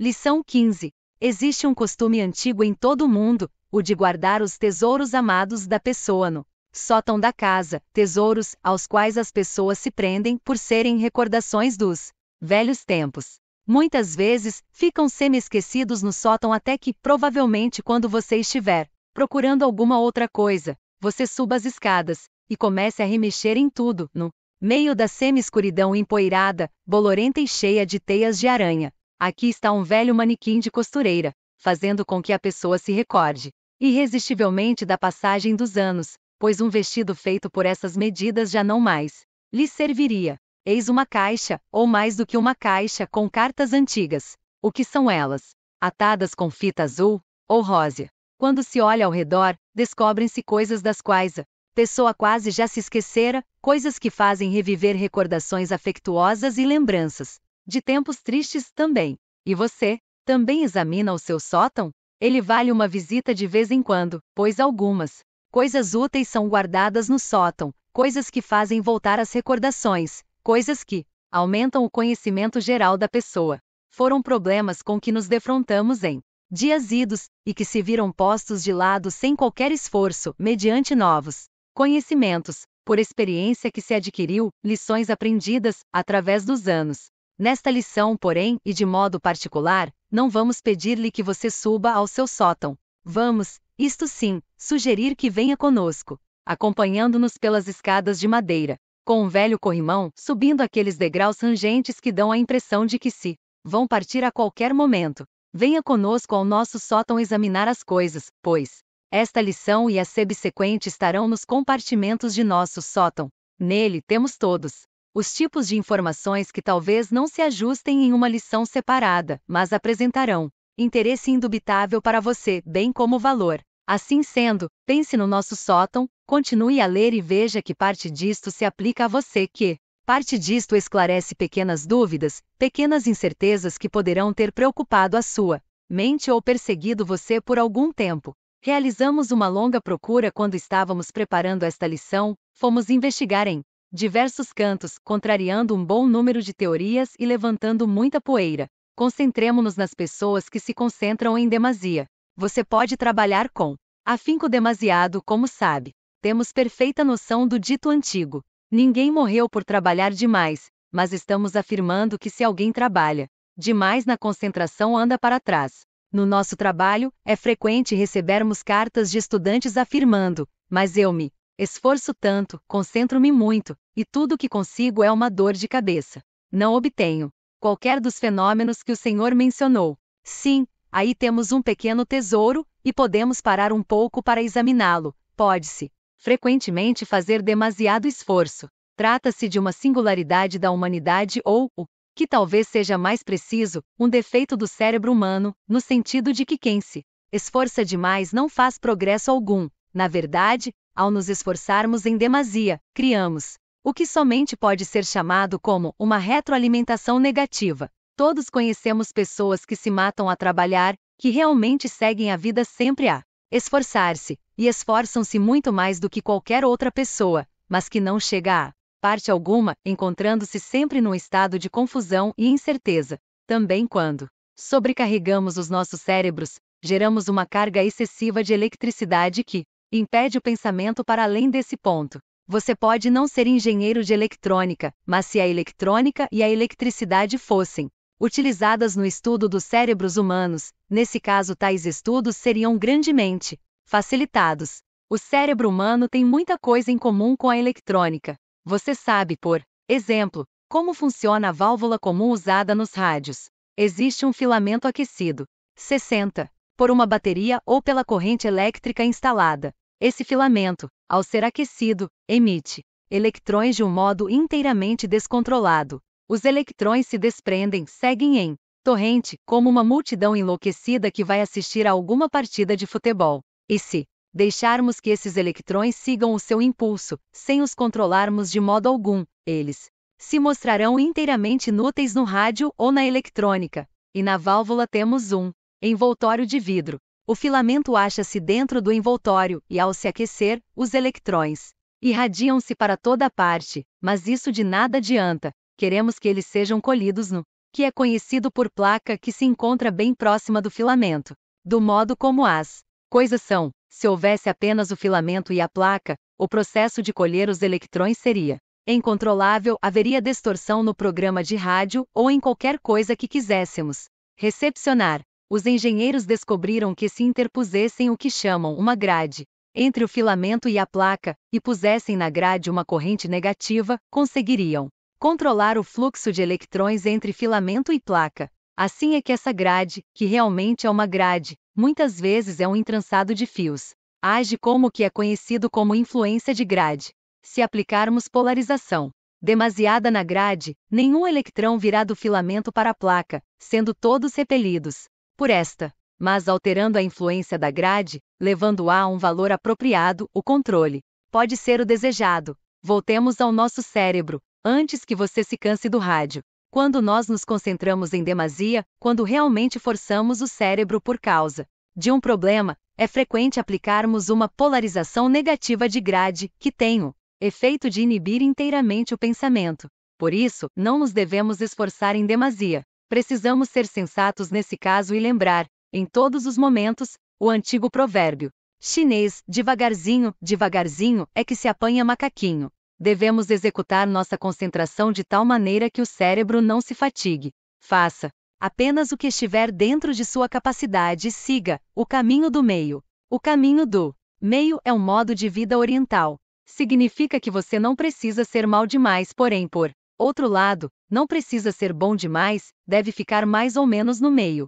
Lição 15. Existe um costume antigo em todo o mundo, o de guardar os tesouros amados da pessoa no sótão da casa, tesouros aos quais as pessoas se prendem por serem recordações dos velhos tempos. Muitas vezes, ficam semi-esquecidos no sótão até que, provavelmente quando você estiver procurando alguma outra coisa, você suba as escadas e comece a remexer em tudo, no meio da semi-escuridão empoeirada, bolorenta e cheia de teias de aranha. Aqui está um velho manequim de costureira, fazendo com que a pessoa se recorde irresistivelmente da passagem dos anos, pois um vestido feito por essas medidas já não mais lhe serviria. Eis uma caixa, ou mais do que uma caixa, com cartas antigas. O que são elas? Atadas com fita azul ou rosa. Quando se olha ao redor, descobrem-se coisas das quais a pessoa quase já se esquecera, coisas que fazem reviver recordações afetuosas e lembranças de tempos tristes também. E você, também examina o seu sótão? Ele vale uma visita de vez em quando, pois algumas coisas úteis são guardadas no sótão, coisas que fazem voltar as recordações, coisas que aumentam o conhecimento geral da pessoa. Foram problemas com que nos defrontamos em dias idos, e que se viram postos de lado sem qualquer esforço, mediante novos conhecimentos, por experiência que se adquiriu, lições aprendidas através dos anos. Nesta lição, porém, e de modo particular, não vamos pedir-lhe que você suba ao seu sótão. Vamos, isto sim, sugerir que venha conosco, acompanhando-nos pelas escadas de madeira, com um velho corrimão, subindo aqueles degraus rangentes que dão a impressão de que se vão partir a qualquer momento. Venha conosco ao nosso sótão examinar as coisas, pois esta lição e a subsequente estarão nos compartimentos de nosso sótão. Nele temos todos os tipos de informações que talvez não se ajustem em uma lição separada, mas apresentarão interesse indubitável para você, bem como valor. Assim sendo, pense no nosso sótão, continue a ler e veja que parte disto se aplica a você, que parte disto esclarece pequenas dúvidas, pequenas incertezas que poderão ter preocupado a sua mente ou perseguido você por algum tempo. Realizamos uma longa procura quando estávamos preparando esta lição, fomos investigar em diversos cantos, contrariando um bom número de teorias e levantando muita poeira. Concentremo-nos nas pessoas que se concentram em demasia. Você pode trabalhar com afinco demasiado, como sabe. Temos perfeita noção do dito antigo. Ninguém morreu por trabalhar demais, mas estamos afirmando que se alguém trabalha demais na concentração anda para trás. No nosso trabalho, é frequente recebermos cartas de estudantes afirmando: mas eu me esforço tanto, concentro-me muito, e tudo o que consigo é uma dor de cabeça. Não obtenho qualquer dos fenômenos que o Senhor mencionou. Sim, aí temos um pequeno tesouro, e podemos parar um pouco para examiná-lo. Pode-se frequentemente fazer demasiado esforço. Trata-se de uma singularidade da humanidade ou, o que talvez seja mais preciso, um defeito do cérebro humano, no sentido de que quem se esforça demais não faz progresso algum. Na verdade, ao nos esforçarmos em demasia, criamos o que somente pode ser chamado como uma retroalimentação negativa. Todos conhecemos pessoas que se matam a trabalhar, que realmente seguem a vida sempre a esforçar-se, e esforçam-se muito mais do que qualquer outra pessoa, mas que não chega a parte alguma, encontrando-se sempre num estado de confusão e incerteza. Também quando sobrecarregamos os nossos cérebros, geramos uma carga excessiva de eletricidade que impede o pensamento para além desse ponto. Você pode não ser engenheiro de eletrônica, mas se a eletrônica e a eletricidade fossem utilizadas no estudo dos cérebros humanos, nesse caso tais estudos seriam grandemente facilitados. O cérebro humano tem muita coisa em comum com a eletrônica. Você sabe, por exemplo, como funciona a válvula comum usada nos rádios. Existe um filamento aquecido, 60, por uma bateria ou pela corrente elétrica instalada. Esse filamento, ao ser aquecido, emite eletrões de um modo inteiramente descontrolado. Os eletrões se desprendem, seguem em torrente, como uma multidão enlouquecida que vai assistir a alguma partida de futebol. E se deixarmos que esses eletrões sigam o seu impulso, sem os controlarmos de modo algum, eles se mostrarão inteiramente inúteis no rádio ou na eletrônica. E na válvula temos um envoltório de vidro. O filamento acha-se dentro do envoltório e, ao se aquecer, os eletrões irradiam-se para toda parte, mas isso de nada adianta. Queremos que eles sejam colhidos no que é conhecido por placa que se encontra bem próxima do filamento. Do modo como as coisas são, se houvesse apenas o filamento e a placa, o processo de colher os eletrões seria incontrolável, haveria distorção no programa de rádio ou em qualquer coisa que quiséssemos recepcionar. Os engenheiros descobriram que se interpusessem o que chamam uma grade entre o filamento e a placa, e pusessem na grade uma corrente negativa, conseguiriam controlar o fluxo de eletrões entre filamento e placa. Assim é que essa grade, que realmente é uma grade, muitas vezes é um entrançado de fios, age como o que é conhecido como influência de grade. Se aplicarmos polarização demasiada na grade, nenhum eletrão virá do filamento para a placa, sendo todos repelidos por esta. Mas alterando a influência da grade, levando-a a um valor apropriado, o controle pode ser o desejado. Voltemos ao nosso cérebro, antes que você se canse do rádio. Quando nós nos concentramos em demasia, quando realmente forçamos o cérebro por causa de um problema, é frequente aplicarmos uma polarização negativa de grade, que tem o efeito de inibir inteiramente o pensamento. Por isso, não nos devemos esforçar em demasia. Precisamos ser sensatos nesse caso e lembrar, em todos os momentos, o antigo provérbio chinês, devagarzinho, devagarzinho, é que se apanha macaquinho. Devemos executar nossa concentração de tal maneira que o cérebro não se fatigue. Faça apenas o que estiver dentro de sua capacidade e siga o caminho do meio. O caminho do meio é um modo de vida oriental. Significa que você não precisa ser mal demais, porém, por outro lado, não precisa ser bom demais, deve ficar mais ou menos no meio.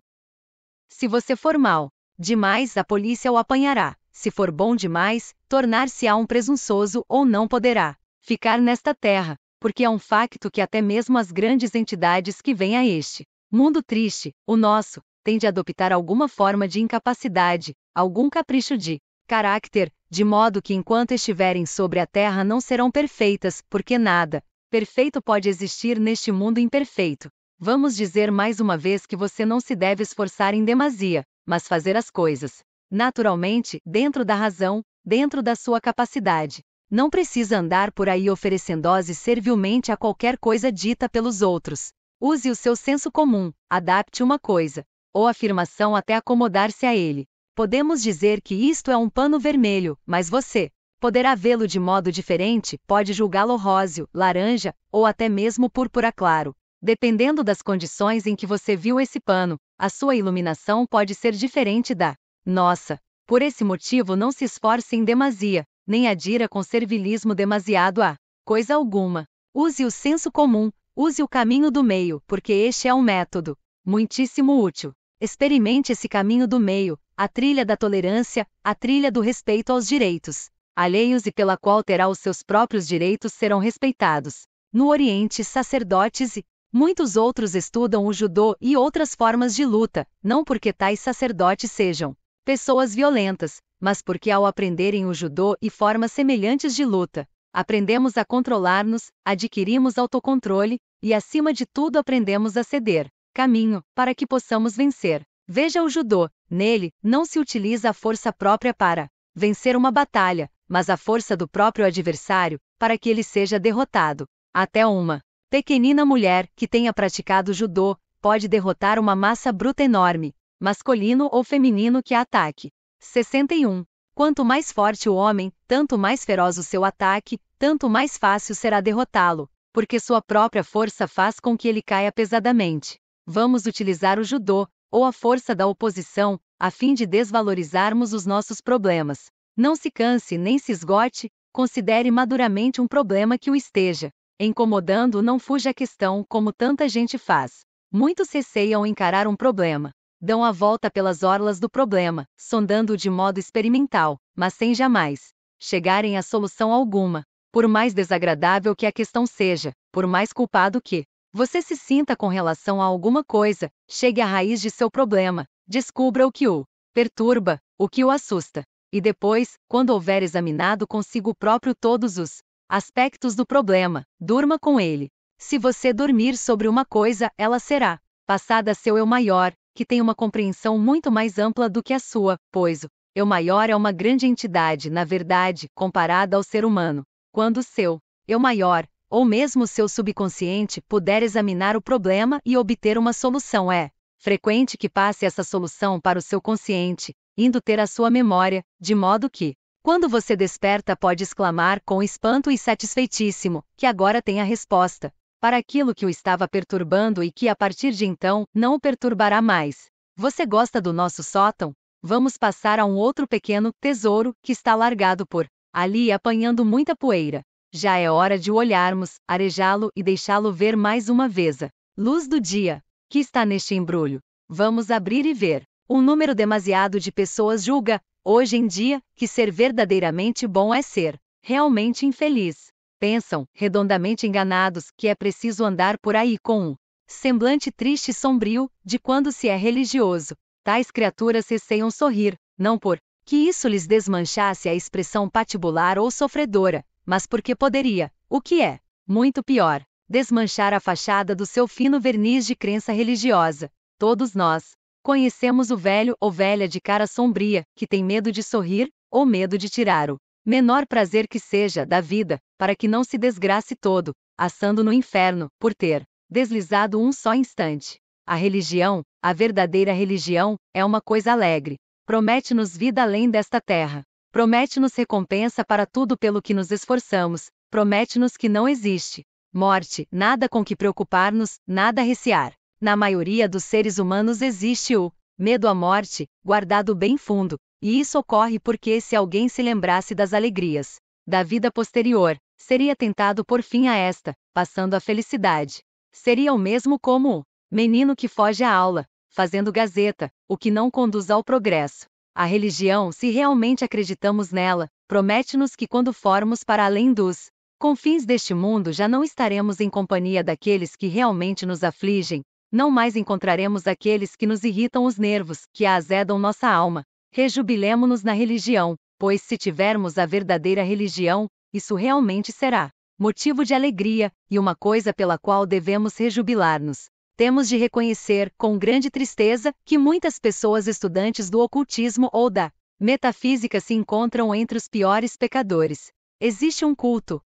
Se você for mal demais, a polícia o apanhará. Se for bom demais, tornar-se-á um presunçoso ou não poderá ficar nesta terra, porque é um facto que até mesmo as grandes entidades que vêm a este mundo triste, o nosso, têm de adoptar alguma forma de incapacidade, algum capricho de caráter, de modo que enquanto estiverem sobre a terra não serão perfeitas, porque nada perfeito pode existir neste mundo imperfeito. Vamos dizer mais uma vez que você não se deve esforçar em demasia, mas fazer as coisas naturalmente, dentro da razão, dentro da sua capacidade. Não precisa andar por aí oferecendo-se servilmente a qualquer coisa dita pelos outros. Use o seu senso comum, adapte uma coisa ou afirmação até acomodar-se a ele. Podemos dizer que isto é um pano vermelho, mas você poderá vê-lo de modo diferente, pode julgá-lo róseo, laranja, ou até mesmo púrpura claro. Dependendo das condições em que você viu esse pano, a sua iluminação pode ser diferente da nossa. Por esse motivo não se esforce em demasia, nem adira com servilismo demasiado a coisa alguma. Use o senso comum, use o caminho do meio, porque este é um método muitíssimo útil. Experimente esse caminho do meio, a trilha da tolerância, a trilha do respeito aos direitos alheios e pela qual terá os seus próprios direitos serão respeitados. No Oriente, sacerdotes e muitos outros estudam o judô e outras formas de luta, não porque tais sacerdotes sejam pessoas violentas, mas porque ao aprenderem o judô e formas semelhantes de luta, aprendemos a controlar-nos, adquirimos autocontrole, e acima de tudo aprendemos a ceder caminho, para que possamos vencer. Veja o judô, nele, não se utiliza a força própria para vencer uma batalha, mas a força do próprio adversário, para que ele seja derrotado. Até uma pequenina mulher, que tenha praticado judô, pode derrotar uma massa bruta enorme, masculino ou feminino que a ataque. 61. Quanto mais forte o homem, tanto mais feroz o seu ataque, tanto mais fácil será derrotá-lo, porque sua própria força faz com que ele caia pesadamente. Vamos utilizar o judô, ou a força da oposição, a fim de desvalorizarmos os nossos problemas. Não se canse nem se esgote, considere maduramente um problema que o esteja incomodando, não fuja à questão como tanta gente faz. Muitos receiam encarar um problema. Dão a volta pelas orlas do problema, sondando-o de modo experimental, mas sem jamais chegarem a solução alguma. Por mais desagradável que a questão seja, por mais culpado que você se sinta com relação a alguma coisa, chegue à raiz de seu problema, descubra o que o perturba, o que o assusta. E depois, quando houver examinado consigo próprio todos os aspectos do problema, durma com ele. Se você dormir sobre uma coisa, ela será passada a seu eu maior, que tem uma compreensão muito mais ampla do que a sua, pois o eu maior é uma grande entidade, na verdade, comparada ao ser humano. Quando o seu eu maior ou mesmo seu subconsciente puder examinar o problema e obter uma solução, é frequente que passe essa solução para o seu consciente, indo ter a sua memória, de modo que, quando você desperta, pode exclamar com espanto e satisfeitíssimo, que agora tem a resposta para aquilo que o estava perturbando e que a partir de então, não o perturbará mais. Você gosta do nosso sótão? Vamos passar a um outro pequeno tesouro que está largado por ali apanhando muita poeira. Já é hora de o olharmos, arejá-lo e deixá-lo ver mais uma vez. Luz do dia, que está neste embrulho. Vamos abrir e ver. Um número demasiado de pessoas julga, hoje em dia, que ser verdadeiramente bom é ser realmente infeliz. Pensam, redondamente enganados, que é preciso andar por aí com um semblante triste e sombrio, de quando se é religioso. Tais criaturas receiam sorrir, não por que isso lhes desmanchasse a expressão patibular ou sofredora, mas porque poderia, o que é muito pior, desmanchar a fachada do seu fino verniz de crença religiosa. Todos nós conhecemos o velho ou velha de cara sombria, que tem medo de sorrir, ou medo de tirar o menor prazer que seja da vida, para que não se desgrace todo, assando no inferno, por ter deslizado um só instante. A religião, a verdadeira religião, é uma coisa alegre. Promete-nos vida além desta terra. Promete-nos recompensa para tudo pelo que nos esforçamos. Promete-nos que não existe morte, nada com que preocupar-nos, nada a recear. Na maioria dos seres humanos existe o medo à morte, guardado bem fundo, e isso ocorre porque se alguém se lembrasse das alegrias da vida posterior, seria tentado por fim a esta, passando a felicidade. Seria o mesmo como o menino que foge à aula, fazendo gazeta, o que não conduz ao progresso. A religião, se realmente acreditamos nela, promete-nos que quando formos para além dos confins deste mundo já não estaremos em companhia daqueles que realmente nos afligem, não mais encontraremos aqueles que nos irritam os nervos, que azedam nossa alma. Rejubilemo-nos na religião, pois se tivermos a verdadeira religião, isso realmente será motivo de alegria, e uma coisa pela qual devemos rejubilar-nos. Temos de reconhecer, com grande tristeza, que muitas pessoas estudantes do ocultismo ou da metafísica se encontram entre os piores pecadores. Existe um culto,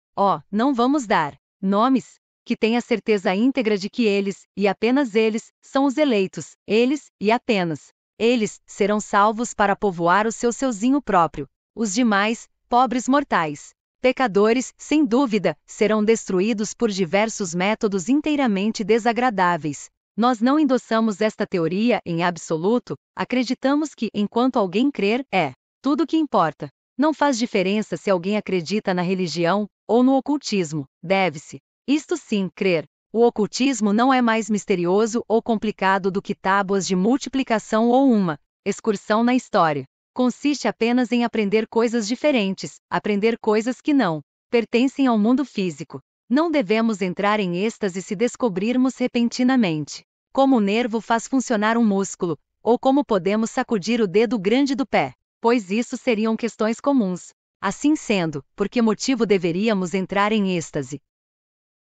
não vamos dar nomes, que tem a certeza íntegra de que eles, e apenas eles, são os eleitos, eles, e apenas eles, serão salvos para povoar o seu seuzinho próprio. Os demais, pobres mortais, pecadores, sem dúvida, serão destruídos por diversos métodos inteiramente desagradáveis. Nós não endossamos esta teoria em absoluto, acreditamos que, enquanto alguém crer, é tudo o que importa. Não faz diferença se alguém acredita na religião ou no ocultismo, deve-se, isto sim, crer. O ocultismo não é mais misterioso ou complicado do que tábuas de multiplicação ou uma excursão na história. Consiste apenas em aprender coisas diferentes, aprender coisas que não pertencem ao mundo físico. Não devemos entrar em êxtase se descobrirmos repentinamente como o nervo faz funcionar um músculo, ou como podemos sacudir o dedo grande do pé, pois isso seriam questões comuns. Assim sendo, por que motivo deveríamos entrar em êxtase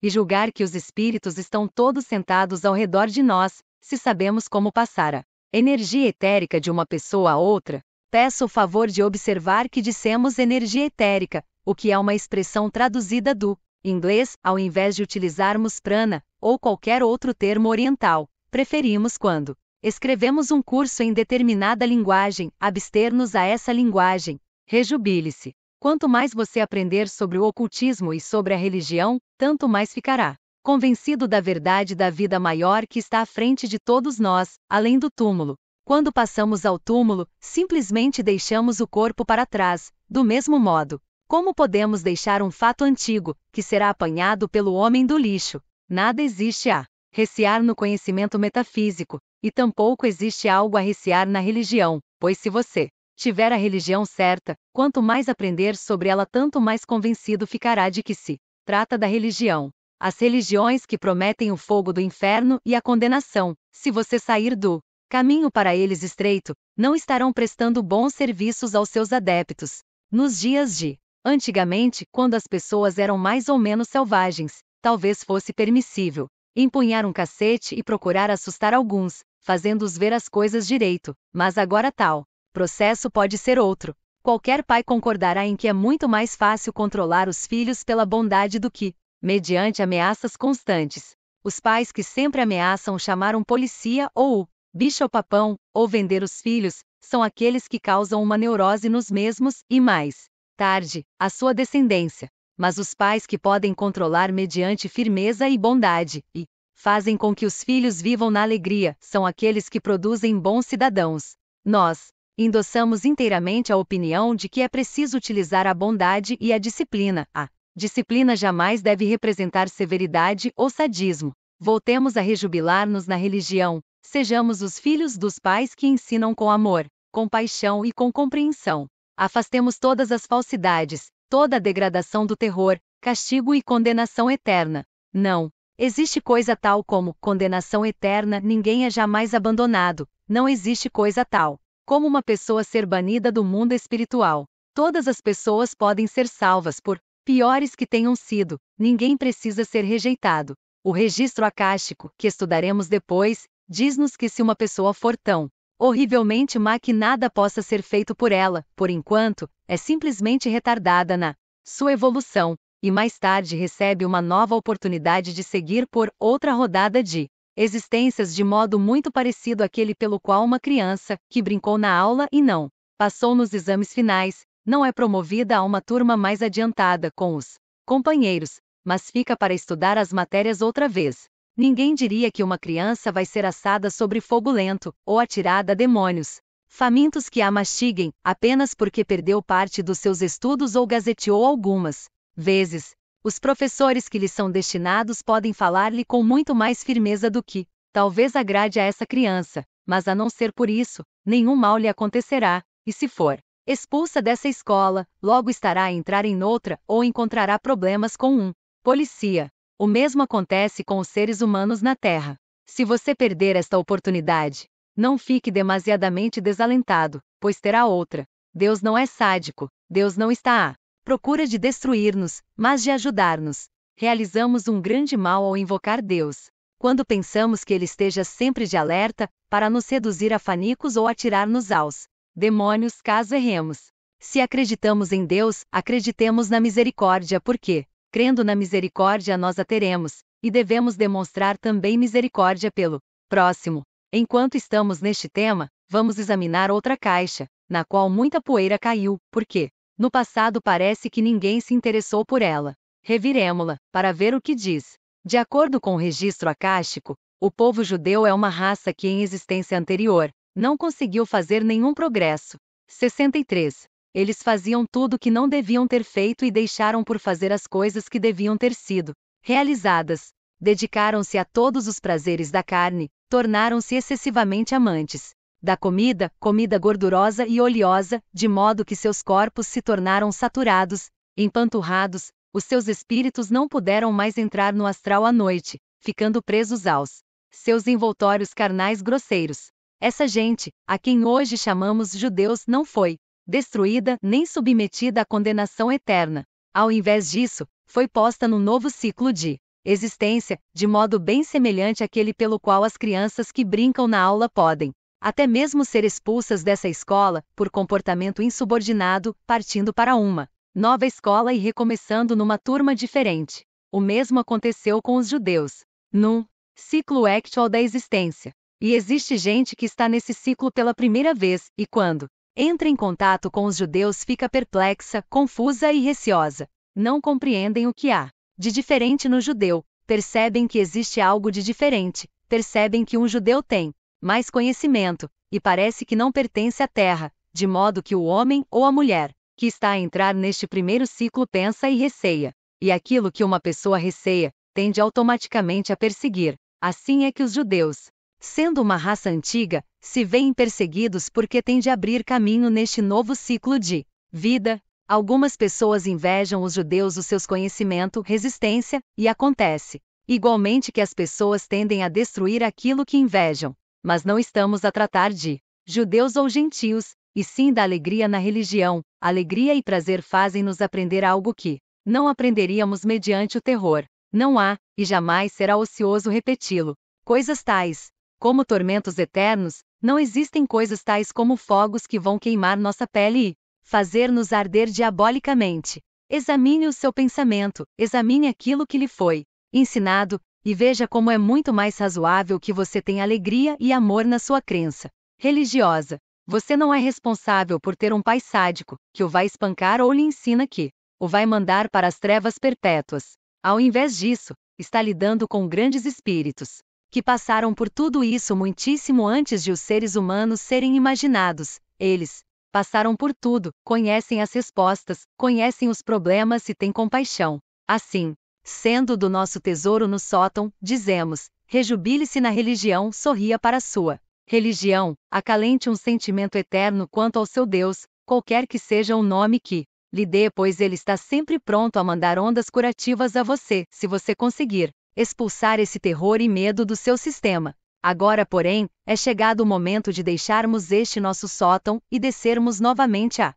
e julgar que os espíritos estão todos sentados ao redor de nós, se sabemos como passar a energia etérica de uma pessoa a outra? Peço o favor de observar que dissemos energia etérica, o que é uma expressão traduzida do inglês, ao invés de utilizarmos prana, ou qualquer outro termo oriental. Preferimos quando escrevemos um curso em determinada linguagem, abster-nos a essa linguagem. Rejubile-se. Quanto mais você aprender sobre o ocultismo e sobre a religião, tanto mais ficará convencido da verdade da vida maior que está à frente de todos nós, além do túmulo. Quando passamos ao túmulo, simplesmente deixamos o corpo para trás. Do mesmo modo, como podemos deixar um fato antigo, que será apanhado pelo homem do lixo? Nada existe a recear no conhecimento metafísico, e tampouco existe algo a recear na religião, pois se você tiver a religião certa, quanto mais aprender sobre ela, tanto mais convencido ficará de que se trata da religião. As religiões que prometem o fogo do inferno e a condenação, se você sair do caminho para eles estreito, não estarão prestando bons serviços aos seus adeptos. Nos dias de antigamente, quando as pessoas eram mais ou menos selvagens, talvez fosse permissível empunhar um cacete e procurar assustar alguns, fazendo-os ver as coisas direito, mas agora tal processo pode ser outro. Qualquer pai concordará em que é muito mais fácil controlar os filhos pela bondade do que mediante ameaças constantes. Os pais que sempre ameaçam chamar um polícia ou o bicho-papão, ou vender os filhos, são aqueles que causam uma neurose nos mesmos, e mais tarde, a sua descendência. Mas os pais que podem controlar mediante firmeza e bondade, e fazem com que os filhos vivam na alegria, são aqueles que produzem bons cidadãos. Nós endossamos inteiramente a opinião de que é preciso utilizar a bondade e a disciplina. A disciplina jamais deve representar severidade ou sadismo. Voltemos a rejubilar-nos na religião, sejamos os filhos dos pais que ensinam com amor, compaixão e com compreensão. Afastemos todas as falsidades, toda a degradação do terror, castigo e condenação eterna. Não existe coisa tal como condenação eterna, ninguém é jamais abandonado, não existe coisa tal como uma pessoa ser banida do mundo espiritual. Todas as pessoas podem ser salvas por piores que tenham sido, ninguém precisa ser rejeitado. O registro acástico, que estudaremos depois, diz-nos que se uma pessoa for tão horrivelmente má que nada possa ser feito por ela, por enquanto, é simplesmente retardada na sua evolução, e mais tarde recebe uma nova oportunidade de seguir por outra rodada de existências de modo muito parecido àquele pelo qual uma criança, que brincou na aula e não passou nos exames finais, não é promovida a uma turma mais adiantada com os companheiros, mas fica para estudar as matérias outra vez. Ninguém diria que uma criança vai ser assada sobre fogo lento, ou atirada a demônios famintos que a mastiguem, apenas porque perdeu parte dos seus estudos ou gazeteou algumas vezes. Os professores que lhe são destinados podem falar-lhe com muito mais firmeza do que talvez agrade a essa criança, mas a não ser por isso, nenhum mal lhe acontecerá, e se for expulsa dessa escola, logo estará a entrar em outra, ou encontrará problemas com um polícia. O mesmo acontece com os seres humanos na Terra. Se você perder esta oportunidade, não fique demasiadamente desalentado, pois terá outra. Deus não é sádico, Deus não está à procura de destruir-nos, mas de ajudar-nos. Realizamos um grande mal ao invocar Deus, quando pensamos que Ele esteja sempre de alerta, para nos reduzir a fanicos ou atirar-nos aos demônios caso erremos. Se acreditamos em Deus, acreditemos na misericórdia, porque, crendo na misericórdia nós a teremos, e devemos demonstrar também misericórdia pelo próximo. Enquanto estamos neste tema, vamos examinar outra caixa, na qual muita poeira caiu, porque no passado parece que ninguém se interessou por ela. Reviremo-la, para ver o que diz. De acordo com o registro acástico, o povo judeu é uma raça que em existência anterior não conseguiu fazer nenhum progresso. 63. Eles faziam tudo o que não deviam ter feito e deixaram por fazer as coisas que deviam ter sido realizadas. Dedicaram-se a todos os prazeres da carne, tornaram-se excessivamente amantes da comida, comida gordurosa e oleosa, de modo que seus corpos se tornaram saturados, empanturrados, os seus espíritos não puderam mais entrar no astral à noite, ficando presos aos seus envoltórios carnais grosseiros. Essa gente, a quem hoje chamamos judeus, não foi destruída nem submetida à condenação eterna. Ao invés disso, foi posta num novo ciclo de existência, de modo bem semelhante àquele pelo qual as crianças que brincam na aula podem até mesmo ser expulsas dessa escola, por comportamento insubordinado, partindo para uma nova escola e recomeçando numa turma diferente. O mesmo aconteceu com os judeus, num ciclo actual da existência. E existe gente que está nesse ciclo pela primeira vez, e quando entra em contato com os judeus fica perplexa, confusa e receosa. Não compreendem o que há de diferente no judeu, percebem que existe algo de diferente, percebem que um judeu tem mais conhecimento, e parece que não pertence à terra, de modo que o homem ou a mulher que está a entrar neste primeiro ciclo pensa e receia. E aquilo que uma pessoa receia, tende automaticamente a perseguir. Assim é que os judeus, sendo uma raça antiga, se veem perseguidos porque têm de abrir caminho neste novo ciclo de vida. Algumas pessoas invejam os judeus os seus conhecimento, resistência, e acontece igualmente que as pessoas tendem a destruir aquilo que invejam. Mas não estamos a tratar de judeus ou gentios, e sim da alegria na religião. Alegria e prazer fazem-nos aprender algo que não aprenderíamos mediante o terror. Não há, e jamais será ocioso repeti-lo, coisas tais como tormentos eternos, não existem coisas tais como fogos que vão queimar nossa pele e fazer-nos arder diabolicamente. Examine o seu pensamento, examine aquilo que lhe foi ensinado, e veja como é muito mais razoável que você tenha alegria e amor na sua crença religiosa. Você não é responsável por ter um pai sádico, que o vai espancar ou lhe ensina que o vai mandar para as trevas perpétuas. Ao invés disso, está lidando com grandes espíritos, que passaram por tudo isso muitíssimo antes de os seres humanos serem imaginados. Eles passaram por tudo, conhecem as respostas, conhecem os problemas e têm compaixão. Assim, sendo do nosso tesouro no sótão, dizemos, rejubile-se na religião, sorria para a sua religião, acalente um sentimento eterno quanto ao seu Deus, qualquer que seja o nome que lhe dê, pois ele está sempre pronto a mandar ondas curativas a você, se você conseguir expulsar esse terror e medo do seu sistema. Agora, porém, é chegado o momento de deixarmos este nosso sótão e descermos novamente a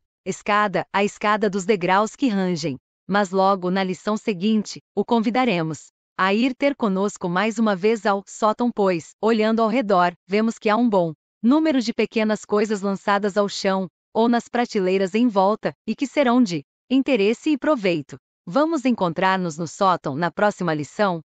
escada dos degraus que rangem. Mas logo na lição seguinte, o convidaremos a ir ter conosco mais uma vez ao sótão, pois, olhando ao redor, vemos que há um bom número de pequenas coisas lançadas ao chão, ou nas prateleiras em volta, e que serão de interesse e proveito. Vamos encontrar-nos no sótão na próxima lição?